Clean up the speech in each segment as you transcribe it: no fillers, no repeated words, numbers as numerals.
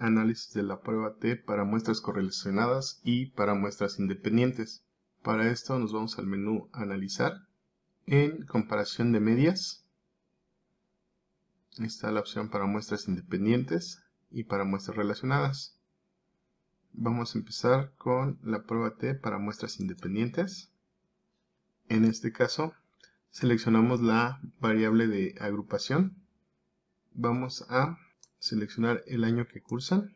análisis de la prueba T para muestras correlacionadas y para muestras independientes. Para esto nos vamos al menú Analizar. En comparación de medias está la opción para muestras independientes y para muestras relacionadas. Vamos a empezar con la prueba T para muestras independientes. En este caso seleccionamos la variable de agrupación. Vamos a seleccionar el año que cursan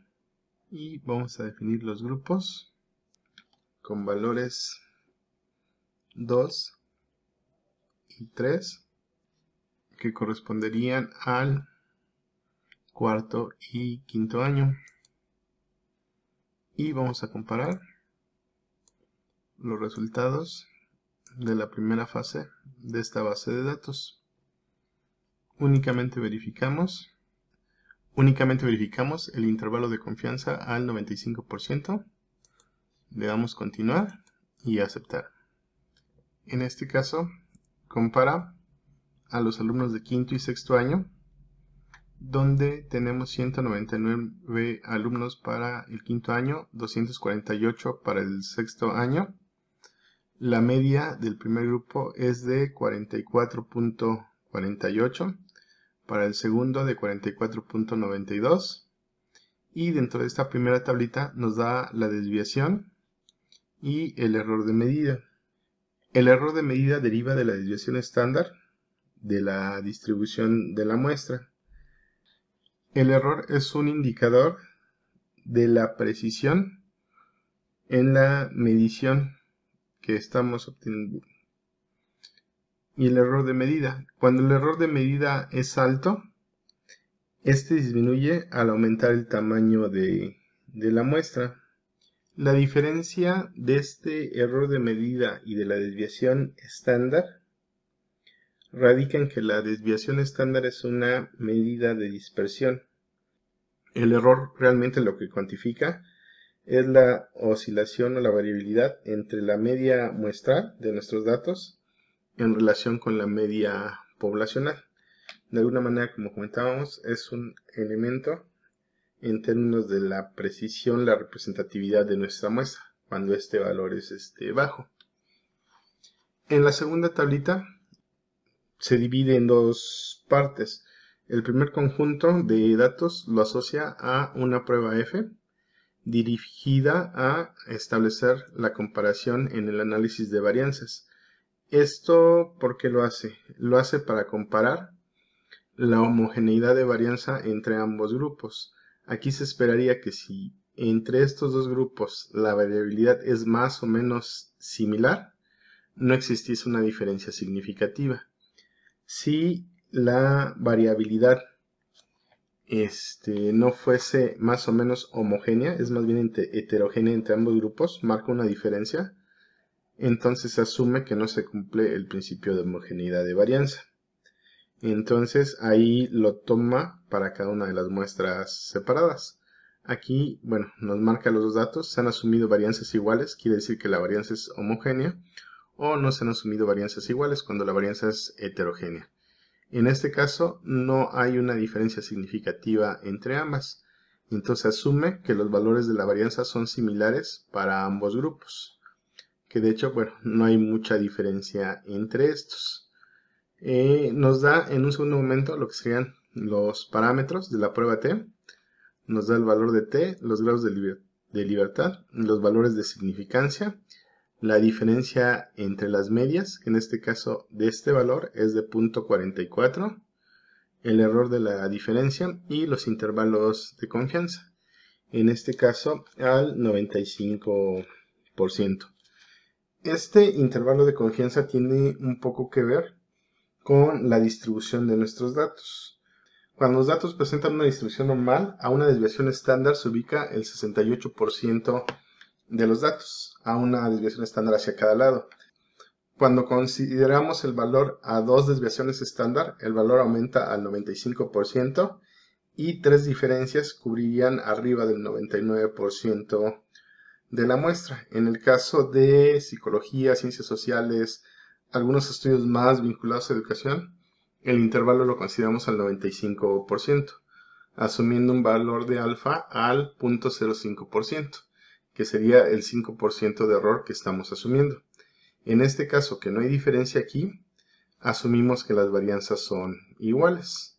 y vamos a definir los grupos con valores 2 y 3 que corresponderían al cuarto y quinto año, y vamos a comparar los resultados de la primera fase de esta base de datos. Únicamente verificamos el intervalo de confianza al 95%, le damos continuar y aceptar. En este caso compara a los alumnos de quinto y sexto año, donde tenemos 199 alumnos para el quinto año, 248 para el sexto año. La media del primer grupo es de 44.48, para el segundo de 44.92, y dentro de esta primera tablita nos da la desviación y el error de medida. El error de medida deriva de la desviación estándar de la distribución de la muestra. El error es un indicador de la precisión en la medición que estamos obteniendo. Y el error de medida. Cuando el error de medida es alto, este disminuye al aumentar el tamaño de la muestra. La diferencia de este error de medida y de la desviación estándar radica en que la desviación estándar es una medida de dispersión. El error realmente lo que cuantifica es la oscilación o la variabilidad entre la media muestral de nuestros datos en relación con la media poblacional. De alguna manera, como comentábamos, es un elemento en términos de la precisión, la representatividad de nuestra muestra, cuando este valor es bajo. En la segunda tablita se divide en dos partes. El primer conjunto de datos lo asocia a una prueba F dirigida a establecer la comparación en el análisis de varianzas. ¿Esto por qué lo hace? Lo hace para comparar la homogeneidad de varianza entre ambos grupos. Aquí se esperaría que si entre estos dos grupos la variabilidad es más o menos similar, no existiese una diferencia significativa. Si la variabilidad no fuese más o menos homogénea, es más bien heterogénea entre ambos grupos, marca una diferencia, entonces se asume que no se cumple el principio de homogeneidad de varianza. Entonces ahí lo toma para cada una de las muestras separadas. Aquí, bueno, nos marca los dos datos, se han asumido varianzas iguales, quiere decir que la varianza es homogénea, o no se han asumido varianzas iguales cuando la varianza es heterogénea. En este caso no hay una diferencia significativa entre ambas, entonces asume que los valores de la varianza son similares para ambos grupos, que de hecho, bueno, no hay mucha diferencia entre estos. Nos da en un segundo momento lo que serían los parámetros de la prueba T, nos da el valor de T, los grados de libertad, los valores de significancia, la diferencia entre las medias, que en este caso de este valor es de 0.44, el error de la diferencia y los intervalos de confianza, en este caso al 95%. Este intervalo de confianza tiene un poco que ver con la distribución de nuestros datos. Cuando los datos presentan una distribución normal, a una desviación estándar se ubica el 68% de los datos, a una desviación estándar hacia cada lado. Cuando consideramos el valor a dos desviaciones estándar, el valor aumenta al 95% y tres diferencias cubrirían arriba del 99% de la muestra. En el caso de psicología, ciencias sociales, algunos estudios más vinculados a educación, el intervalo lo consideramos al 95%. asumiendo un valor de alfa al 0.05%, que sería el 5% de error que estamos asumiendo. En este caso, que no hay diferencia aquí, asumimos que las varianzas son iguales.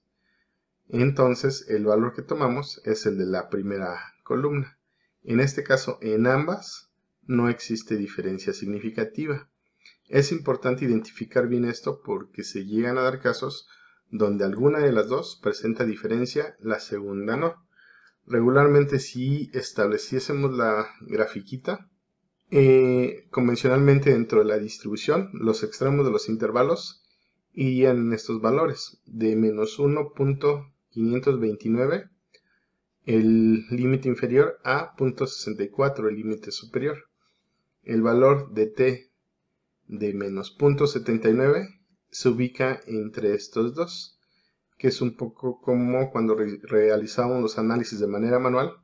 Entonces, el valor que tomamos es el de la primera columna. En este caso, en ambas no existe diferencia significativa. Es importante identificar bien esto porque se llegan a dar casos donde alguna de las dos presenta diferencia, la segunda no. Regularmente, si estableciésemos la grafiquita, convencionalmente dentro de la distribución, los extremos de los intervalos irían en estos valores, de menos 1.529 el límite inferior a 0.64 el límite superior. El valor de t de menos 0.79 se ubica entre estos dos, que es un poco como cuando realizamos los análisis de manera manual,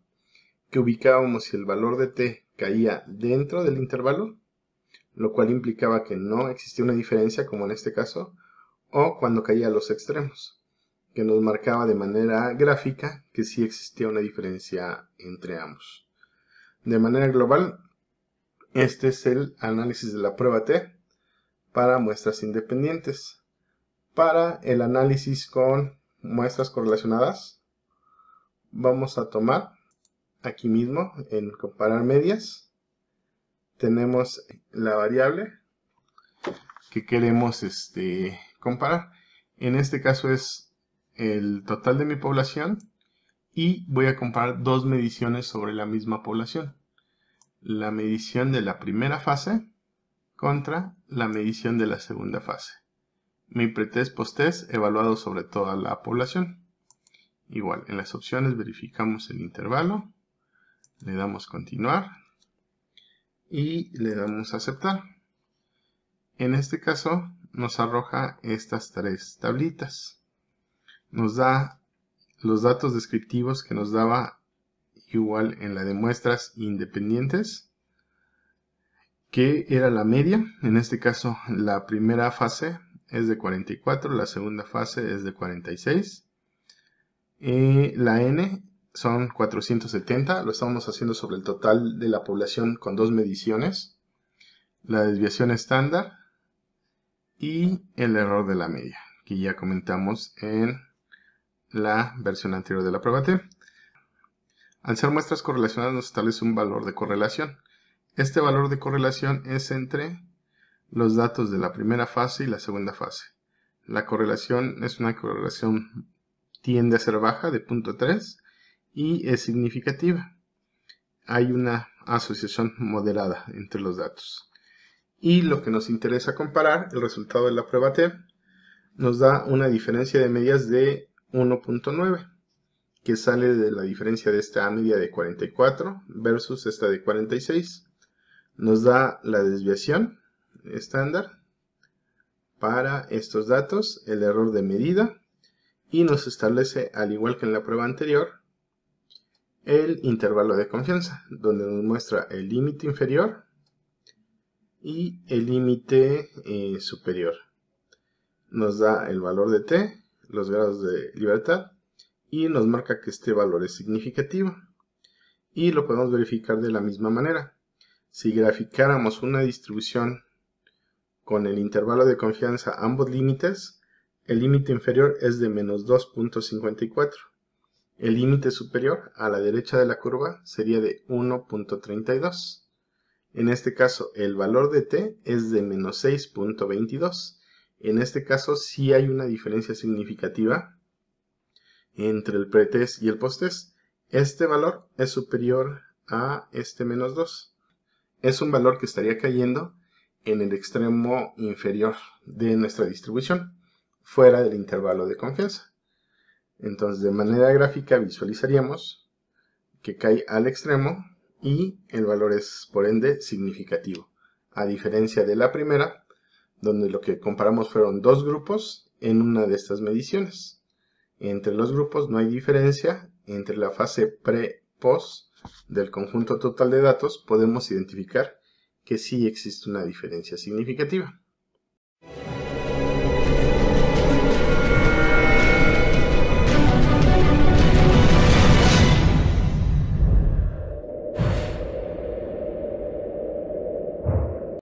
que ubicábamos si el valor de t caía dentro del intervalo, lo cual implicaba que no existía una diferencia, como en este caso, o cuando caía a los extremos, que nos marcaba de manera gráfica que sí existía una diferencia entre ambos. De manera global, este es el análisis de la prueba T para muestras independientes. Para el análisis con muestras correlacionadas, vamos a tomar aquí mismo en comparar medias, tenemos la variable que queremos comparar. En este caso es el total de mi población y voy a comparar dos mediciones sobre la misma población. La medición de la primera fase contra la medición de la segunda fase. Mi pretest posttest evaluado sobre toda la población. Igual, en las opciones verificamos el intervalo, le damos continuar y le damos aceptar. En este caso nos arroja estas tres tablitas. Nos da los datos descriptivos que nos daba igual en la de muestras independientes, que era la media. En este caso la primera fase es de 44, la segunda fase es de 46. La n son 470, lo estamos haciendo sobre el total de la población con dos mediciones. La desviación estándar y el error de la media, que ya comentamos en la versión anterior de la prueba T. Al ser muestras correlacionadas nos establece un valor de correlación. Este valor de correlación es entre los datos de la primera fase y la segunda fase. La correlación es una correlación, tiende a ser baja, de 0.3, y es significativa. Hay una asociación moderada entre los datos. Y lo que nos interesa comparar, el resultado de la prueba T, nos da una diferencia de medias de 1.9, que sale de la diferencia de esta media de 44 versus esta de 46. Nos da la desviación estándar para estos datos, el error de medida, y nos establece, al igual que en la prueba anterior, el intervalo de confianza, donde nos muestra el límite inferior y el límite superior. Nos da el valor de t, los grados de libertad, y nos marca que este valor es significativo. Y lo podemos verificar de la misma manera. Si graficáramos una distribución con el intervalo de confianza ambos límites, el límite inferior es de menos 2.54. El límite superior a la derecha de la curva sería de 1.32. En este caso, el valor de t es de menos 6.22. En este caso, sí hay una diferencia significativa entre el pretest y el posttest. Este valor es superior a este menos 2. Es un valor que estaría cayendo en el extremo inferior de nuestra distribución, fuera del intervalo de confianza. Entonces, de manera gráfica visualizaríamos que cae al extremo y el valor es, por ende, significativo. A diferencia de la primera, donde lo que comparamos fueron dos grupos en una de estas mediciones. Entre los grupos no hay diferencia. Entre la fase pre-post del conjunto total de datos podemos identificar que sí existe una diferencia significativa.